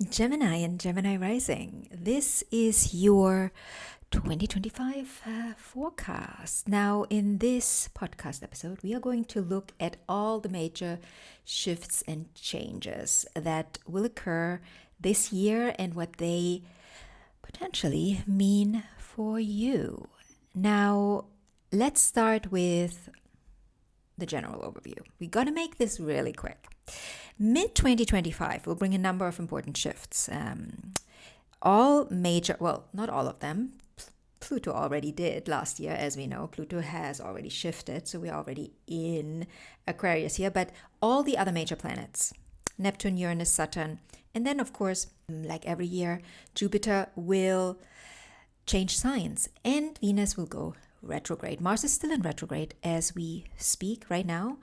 Gemini and Gemini Rising. This is your 2025 forecast. Now, in this podcast episode, we are going to look at all the major shifts and changes that will occur this year and what they potentially mean for you. Now, let's start with the general overview. We're going to make this really quick. Mid 2025 will bring a number of important shifts. All major, well, not all of them. Pluto already did last year, as we know. Pluto has already shifted, so we're already in Aquarius here. But all the other major planets, Neptune, Uranus, Saturn, and then, of course, like every year, Jupiter will change signs and Venus will go retrograde. Mars is still in retrograde as we speak right now.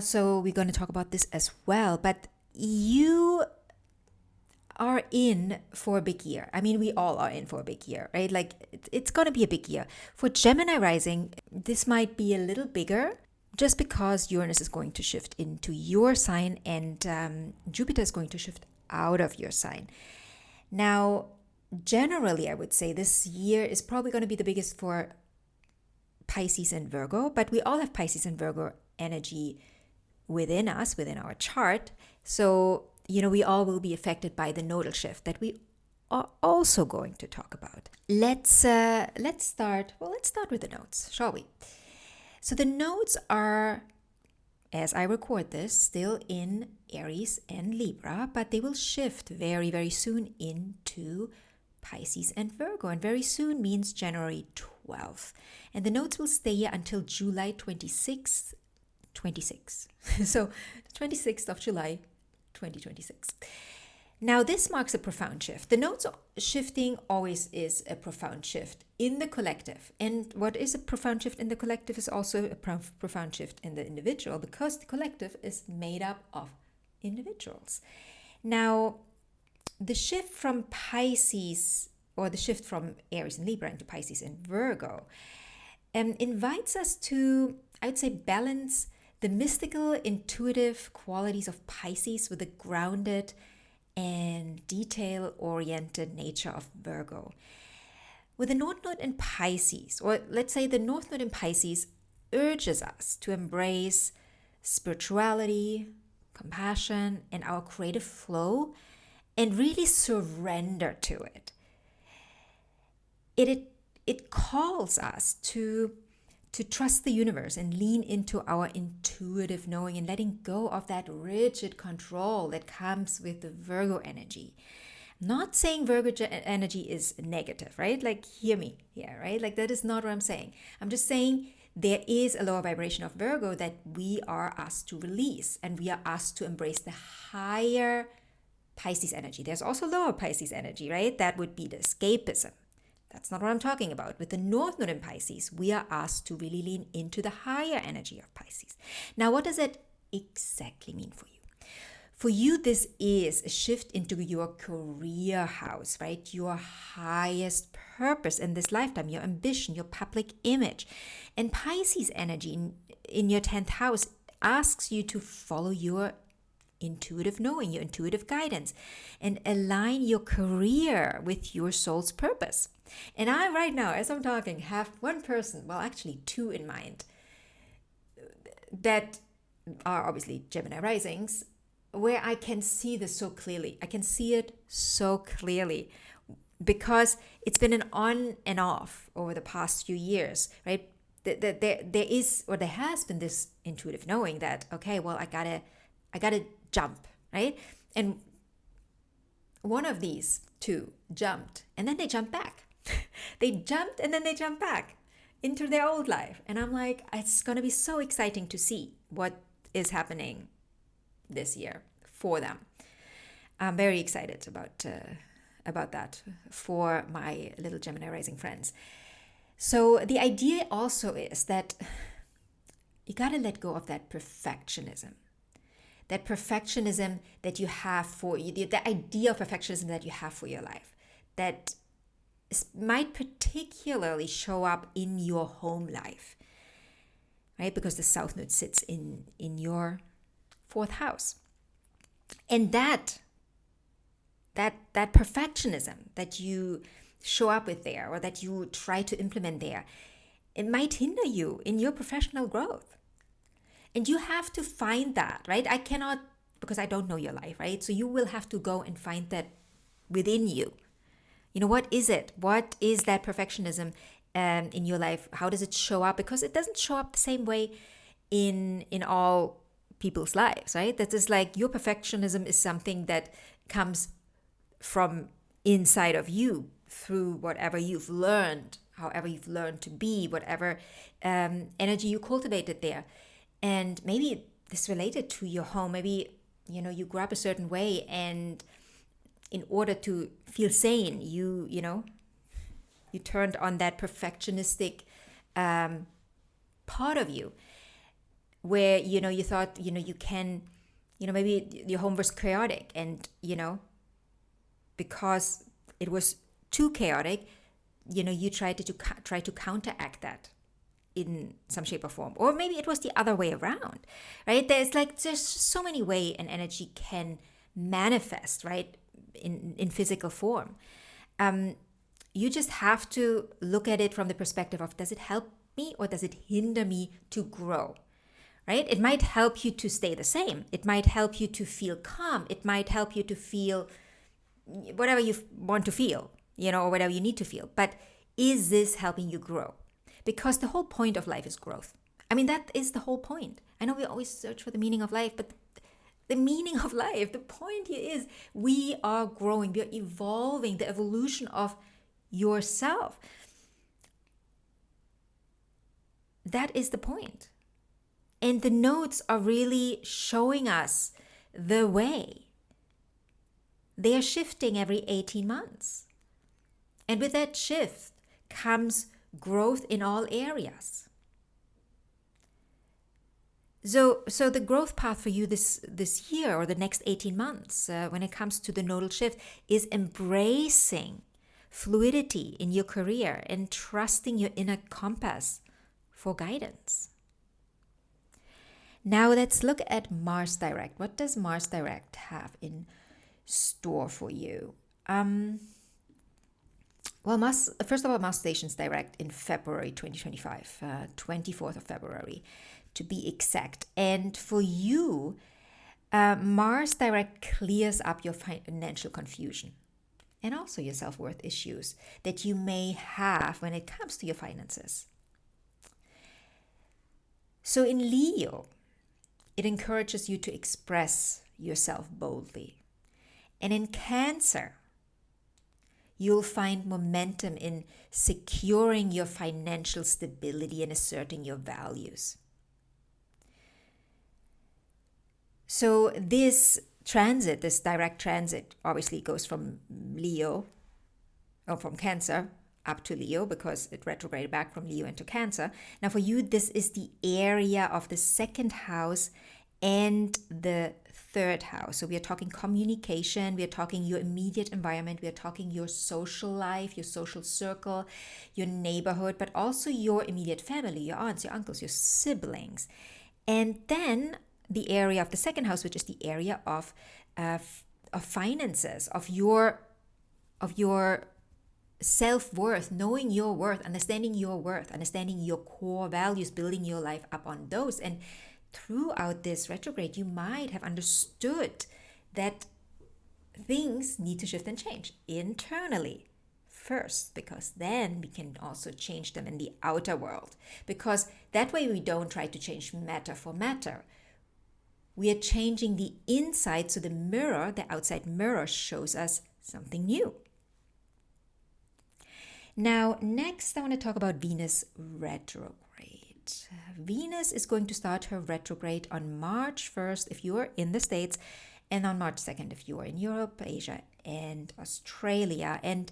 So we're going to talk about this as well. But you are in for a big year. I mean, we all are in for a big year, right? Like it's going to be a big year. For Gemini rising, this might be a little bigger just because Uranus is going to shift into your sign and Jupiter is going to shift out of your sign. Now, generally, I would say this year is probably going to be the biggest for Pisces and Virgo, but we all have Pisces and Virgo energy within us, within our chart. So, we all will be affected by the nodal shift that we are also going to talk about. Let's start with the nodes, shall we? So the nodes are, as I record this, still in Aries and Libra, but they will shift very, very soon into Pisces and Virgo, and very soon means January 12th. And the nodes will stay here until July 26th. So, the 26th of July, 2026. Now, this marks a profound shift. The nodes shifting always is a profound shift in the collective. And what is a profound shift in the collective is also a profound shift in the individual, because the collective is made up of individuals. Now, the shift from Pisces, or the shift from Aries and Libra into Pisces and Virgo, invites us to, I would say, balance the mystical, intuitive qualities of Pisces with the grounded and detail-oriented nature of Virgo. With the North Node in Pisces, or let's say the North Node in Pisces, urges us to embrace spirituality, compassion, and our creative flow, and really surrender to it. It calls us to trust the universe and lean into our intuitive knowing and letting go of that rigid control that comes with the Virgo energy. I'm not saying Virgo energy is negative, right? Like, hear me here, right? Like, that is not what I'm saying. I'm just saying there is a lower vibration of Virgo that we are asked to release, and we are asked to embrace the higher Pisces energy. There's also lower Pisces energy, right? That would be the escapism. That's not what I'm talking about. With the North Node in Pisces, we are asked to really lean into the higher energy of Pisces. Now, what does that exactly mean for you? For you, this is a shift into your career house, right? Your highest purpose in this lifetime, your ambition, your public image. And Pisces energy in your 10th house asks you to follow your intuitive knowing, your intuitive guidance, and align your career with your soul's purpose. And I, right now, as I'm talking, have one person, well, actually two in mind, that are obviously Gemini risings, where I can see this so clearly. I can see it so clearly because it's been an on and off over the past few years, right? There has been this intuitive knowing that, okay, well, I gotta jump, right? And one of these two jumped, and then they jumped back. They jumped and then they jumped back into their old life. And I'm like, it's going to be so exciting to see what is happening this year for them. I'm very excited about that for my little Gemini rising friends. So the idea also is that you got to let go of that perfectionism. That perfectionism that you have for you, the idea of perfectionism that you have for your life, that might particularly show up in your home life, right? Because the South Node sits in your 4th house. And that that perfectionism that you show up with there, or that you try to implement there, it might hinder you in your professional growth. And you have to find that, right? I cannot, because I don't know your life, right? So you will have to go and find that within you. What is it? What is that perfectionism in your life? How does it show up? Because it doesn't show up the same way in all people's lives, right? That is like your perfectionism is something that comes from inside of you through whatever you've learned, however you've learned to be, whatever energy you cultivated there. And maybe this related to your home. Maybe, you grew up a certain way, and in order to feel sane, you turned on that perfectionistic part of you, where, you thought, you can, maybe your home was chaotic, and, because it was too chaotic, you tried to counteract that in some shape or form. Or maybe it was the other way around, right? There's so many ways an energy can manifest, right, in physical form. You just have to look at it from the perspective of, does it help me or does it hinder me to grow, right? It might help you to stay the same. It might help you to feel calm. It might help you to feel whatever you want to feel, or whatever you need to feel. But is this helping you grow? Because the whole point of life is growth. I mean, that is the whole point. I know we always search for the meaning of life, but the meaning of life, the point here is we are growing, we are evolving, the evolution of yourself. That is the point. And the nodes are really showing us the way. They are shifting every 18 months. And with that shift comes growth in all areas. So the growth path for you this year or the next 18 months, when it comes to the nodal shift, is embracing fluidity in your career and trusting your inner compass for guidance. Now let's look at Mars direct. What does Mars direct have in store for you? Well, first of all, Mars stations direct in February 2025, 24th of February to be exact. And for you, Mars direct clears up your financial confusion and also your self-worth issues that you may have when it comes to your finances. So in Leo, it encourages you to express yourself boldly. And in Cancer, you'll find momentum in securing your financial stability and asserting your values. So this direct transit, obviously goes from from Cancer up to Leo, because it retrograded back from Leo into Cancer. Now for you, this is the area of the second house and the third house. So we are talking communication, we are talking your immediate environment, we are talking your social life, your social circle, your neighborhood, but also your immediate family, your aunts, your uncles, your siblings. And then the area of the second house, which is the area of finances, of your self-worth, knowing your worth, understanding your core values, building your life up on those. And throughout this retrograde, you might have understood that things need to shift and change internally first, because then we can also change them in the outer world. Because that way we don't try to change matter for matter. We are changing the inside, so the outside mirror shows us something new. Now, next I want to talk about Venus retrograde. Venus is going to start her retrograde on March 1st if you are in the States, and on March 2nd if you are in Europe, Asia, and Australia. And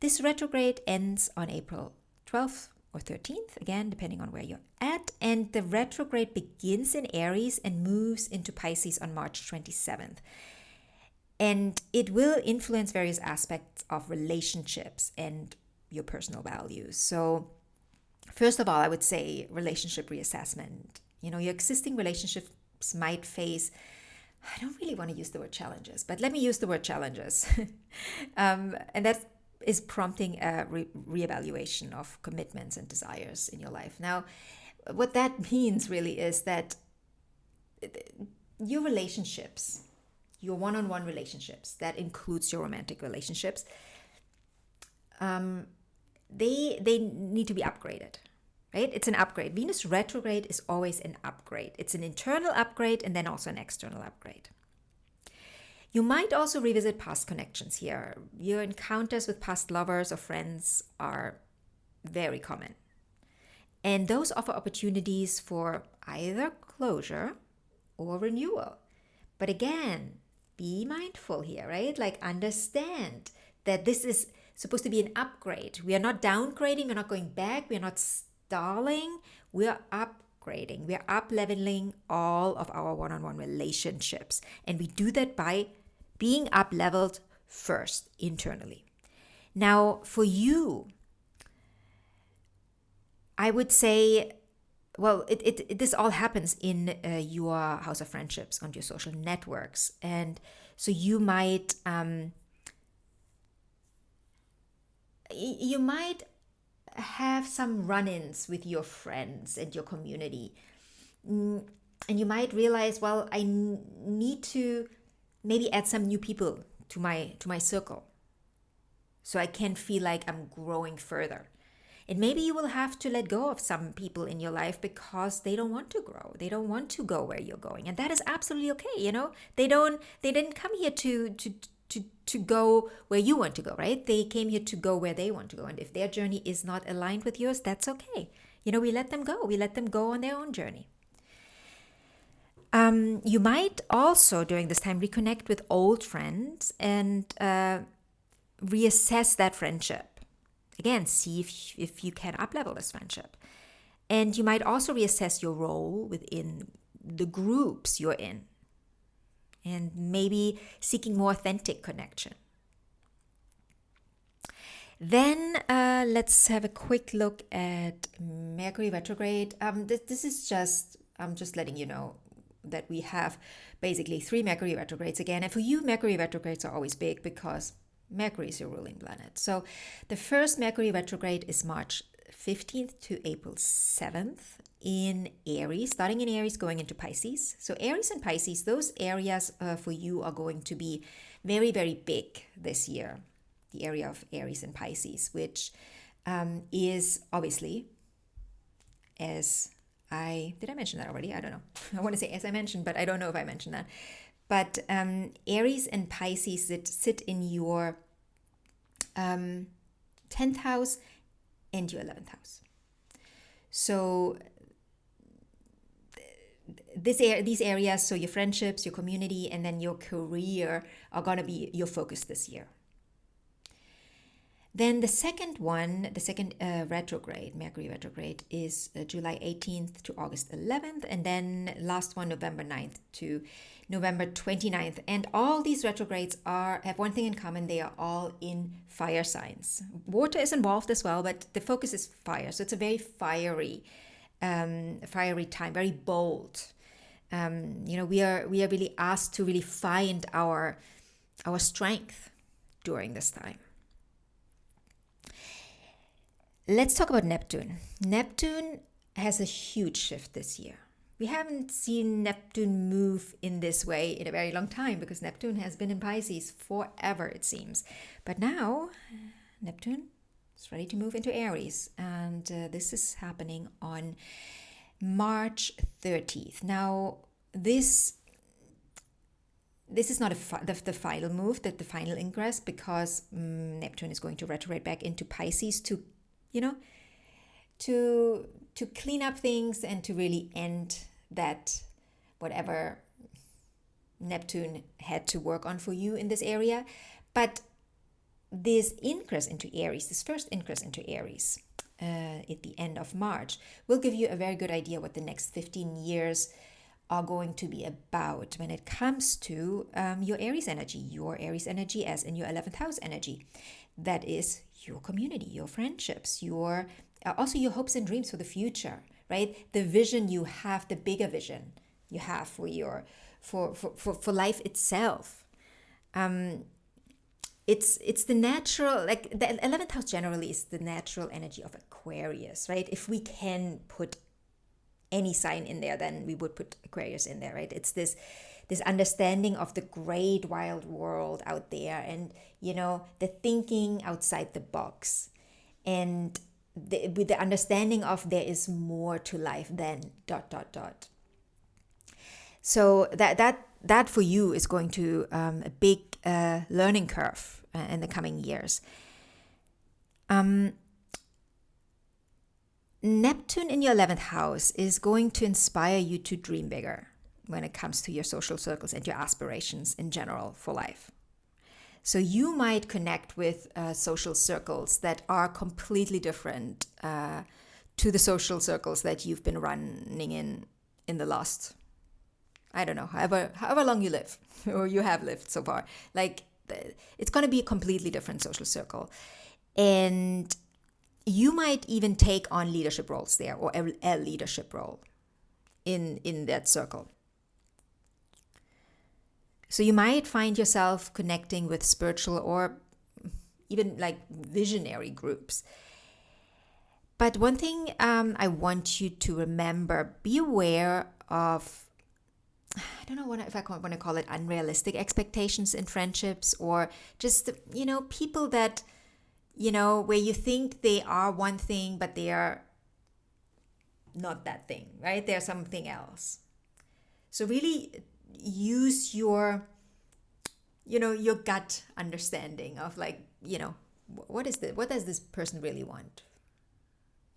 this retrograde ends on April 12th or 13th, again, depending on where you're at. And the retrograde begins in Aries and moves into Pisces on March 27th. And it will influence various aspects of relationships and your personal values. So first of all, I would say relationship reassessment. Your existing relationships might face I don't really want to use the word challenges, but let me use the word challenges. And that is prompting a reevaluation of commitments and desires in your life. Now, what that means really is that your relationships, your one-on-one relationships, that includes your romantic relationships, they need to be upgraded, right? It's an upgrade. Venus retrograde is always an upgrade. It's an internal upgrade and then also an external upgrade. You might also revisit past connections here. Your encounters with past lovers or friends are very common. And those offer opportunities for either closure or renewal. But again, be mindful here, right? Like understand that this is supposed to be an upgrade. We are not downgrading, we're not going back, we're not stalling, we are upgrading. We are up-leveling all of our one-on-one relationships. And we do that by being up-leveled first, internally. Now, for you, I would say, well, this all happens in your house of friendships, on your social networks. And so you might have some run-ins with your friends and your community. And you might realize, well, I need to maybe add some new people to my circle so I can feel like I'm growing further. And maybe you will have to let go of some people in your life because they don't want to grow. They don't want to go where you're going. And that is absolutely okay, you know? They didn't come here to go where you want to go, right? They came here to go where they want to go. And if their journey is not aligned with yours, that's okay. You know, we let them go. We let them go on their own journey. You might also, during this time, reconnect with old friends and reassess that friendship. Again, see if you can up-level this friendship. And you might also reassess your role within the groups you're in. And maybe seeking more authentic connection. Then let's have a quick look at Mercury retrograde. This is just, I'm just letting you know that we have basically 3 Mercury retrogrades again. And for you, Mercury retrogrades are always big because Mercury is your ruling planet. So the first Mercury retrograde is March 15th to April 7th in Aries, starting in Aries, going into Pisces. So Aries and Pisces, those areas for you are going to be very, very big this year. The area of Aries and Pisces, which is obviously, did I mention that already? I don't know. I want to say as I mentioned, but I don't know if I mentioned that. But Aries and Pisces that sit in your 10th house and your 11th house. So these areas, so your friendships, your community, and then your career are going to be your focus this year. Then the second retrograde, Mercury retrograde, is July 18th to August 11th, and then last one, November 9th to November 29th. And all these retrogrades have one thing in common: they are all in fire signs. Water is involved as well, but the focus is fire. So it's a very fiery time, very bold. We are really asked to really find our strength during this time. Let's talk about Neptune. Neptune has a huge shift this year. We haven't seen Neptune move in this way in a very long time because Neptune has been in Pisces forever, it seems. But now, Neptune is ready to move into Aries. And this is happening on March 30th. Now, this is not the final move, the final ingress, because Neptune is going to retrograde back into Pisces to clean up things and to really end that whatever Neptune had to work on for you in this area. But this ingress into Aries, this first ingress into Aries at the end of March, will give you a very good idea what the next 15 years are going to be about when it comes to your Aries energy as in your 11th house energy. That is your community, your friendships, also your hopes and dreams for the future, right? The vision you have, the bigger vision you have for for life itself. It's the natural, like the 11th house generally is the natural energy of Aquarius, right? If we can put any sign in there, then we would put Aquarius in there, right? It's this understanding of the great wild world out there, and the thinking outside the box, and with the understanding of there is more to life than ... So that for you is going to a big learning curve in the coming years. Neptune in your 11th house is going to inspire you to dream bigger when it comes to your social circles and your aspirations in general for life. So you might connect with social circles that are completely different to the social circles that you've been running in the last, I don't know, however long you live or you have lived so far. Like, it's going to be a completely different social circle. And you might even take on leadership roles there, or a leadership role in that circle. So you might find yourself connecting with spiritual or even like visionary groups. But one thing I want you to remember, be aware of, I don't know if I want to call it unrealistic expectations in friendships, or just, people that, where you think they are one thing, but they are not that thing, right? They're something else. So really use your gut understanding of what does this person really want?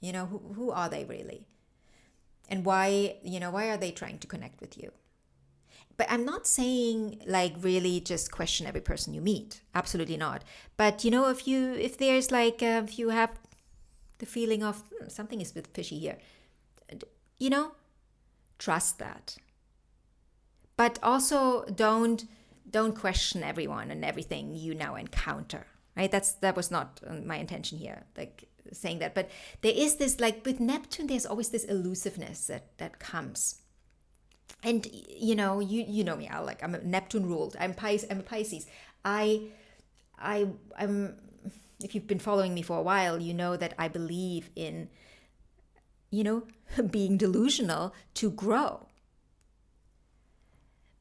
Who are they really? And why are they trying to connect with you? But I'm not saying really just question every person you meet. Absolutely not. But if there's if you have the feeling of something is a bit fishy here, trust that. But also don't question everyone and everything you now encounter, right? That was not my intention here, saying that. But there is this, with Neptune, there's always this elusiveness that comes. And you know me, I'm a Neptune ruled. I'm a Pisces. I'm if you've been following me for a while, you know that I believe in being delusional to grow.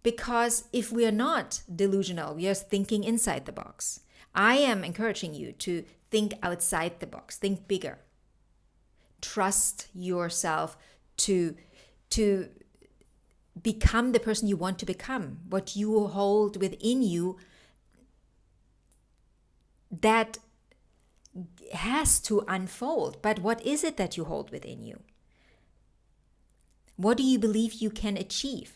Because if we are not delusional, we are thinking inside the box. I am encouraging you to think outside the box, think bigger. Trust yourself to become the person you want to become, what you hold within you that has to unfold. But what is it that you hold within you? What do you believe you can achieve?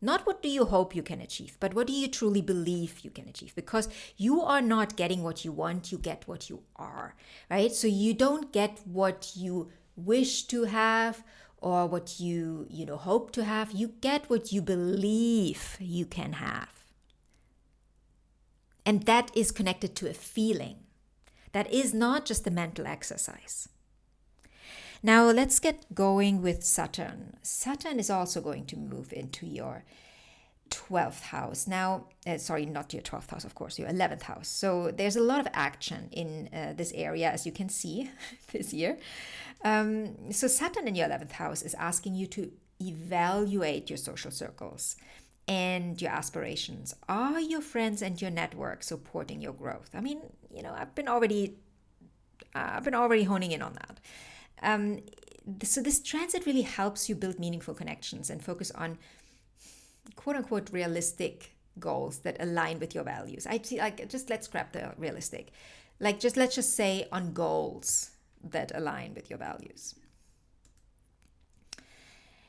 Not what do you hope you can achieve, but what do you truly believe you can achieve? Because you are not getting what you want, you get what you are, right? So you don't get what you wish to have or what you hope to have. You get what you believe you can have. And that is connected to a feeling. That is not just a mental exercise. Now let's get going with Saturn. Saturn is also going to move into your 12th house. Now, sorry, not your 12th house, of course, your 11th house. So there's a lot of action in this area, as you can see this year. So Saturn in your 11th house is asking you to evaluate your social circles and your aspirations. Are your friends and your network supporting your growth? I mean, I've been already honing in on that. So this transit really helps you build meaningful connections and focus on quote-unquote realistic goals that align with your values. I'd see, let's scrap the realistic. Let's just say on goals that align with your values.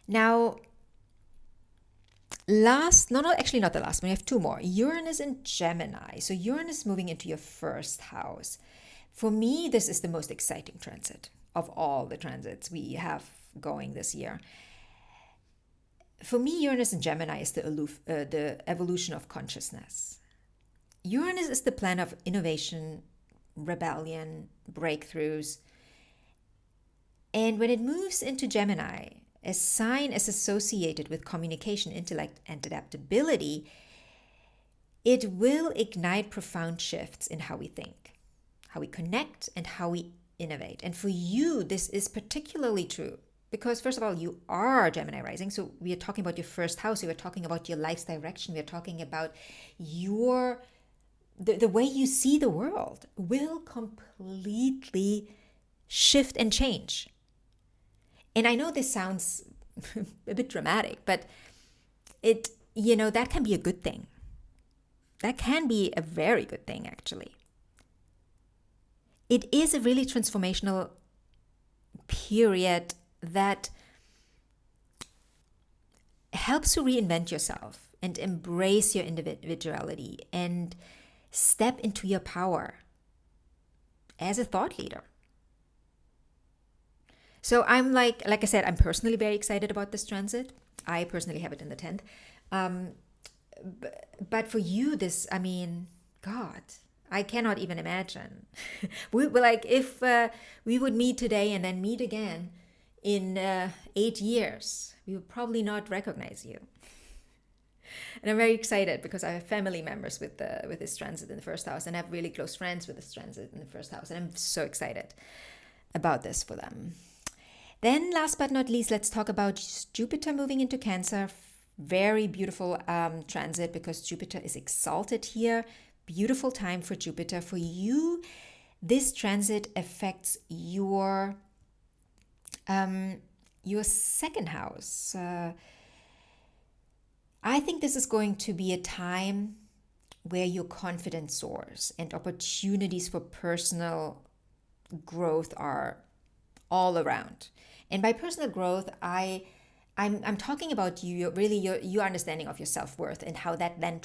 Now, not the last one. We have two more. Uranus and Gemini. So Uranus moving into your first house. For me, this is the most exciting transit of all the transits we have going this year. For me, Uranus and Gemini is the evolution of consciousness. Uranus is the plan of innovation, rebellion, breakthroughs. And when it moves into Gemini, a sign is associated with communication, intellect, and adaptability, it will ignite profound shifts in how we think, how we connect, and how we innovate. And for you, this is particularly true because, first of all, you are Gemini rising. So we are talking about your first house. We are talking about your life's direction. We are talking about the way you see the world will completely shift and change. And I know this sounds a bit dramatic, but that can be a good thing. That can be a very good thing, actually. It is a really transformational period that helps you reinvent yourself and embrace your individuality and step into your power as a thought leader. So I'm like I said, I'm personally very excited about this transit. I personally have it in the 10th. But for you, this, God, I cannot even imagine. If we would meet today and then meet again in 8 years, we would probably not recognize you. And I'm very excited because I have family members with this transit in the first house, and I have really close friends with this transit in the first house, and I'm so excited about this for them. Then last but not least, let's talk about Jupiter moving into Cancer. Very beautiful transit because Jupiter is exalted here. Beautiful time for Jupiter. For you, this transit affects your second house. I think this is going to be a time where your confidence soars and opportunities for personal growth are all around. And by personal growth, I'm talking about your understanding of your self-worth and how that then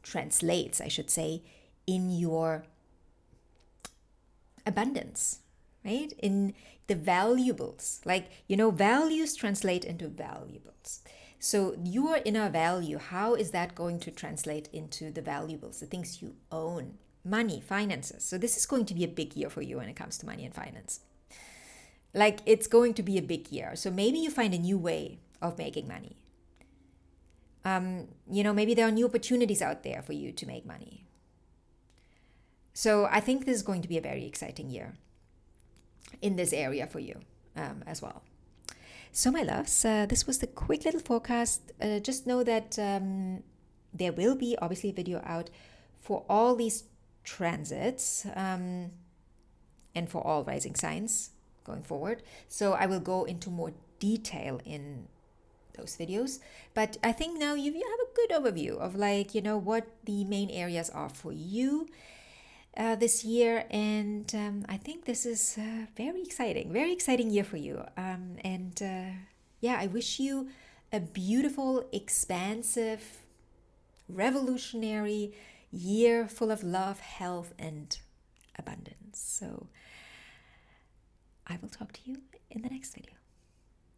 translates, I should say, in your abundance, right? In the valuables, values translate into valuables. So your inner value, how is that going to translate into the valuables, the things you own? Money, finances. So this is going to be a big year for you when it comes to money and finance. It's going to be a big year. So maybe you find a new way of making money. Maybe there are new opportunities out there for you to make money. So I think this is going to be a very exciting year in this area for you as well. So my loves, this was the quick little forecast. Just know that there will be obviously a video out for all these transits and for all rising signs going forward. So I will go into more detail in those videos. But I think now you have a good overview of what the main areas are for you this year. And I think this is very exciting year for you. I wish you a beautiful, expansive, revolutionary year full of love, health, and abundance. So I will talk to you in the next video.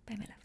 Bye, my loves.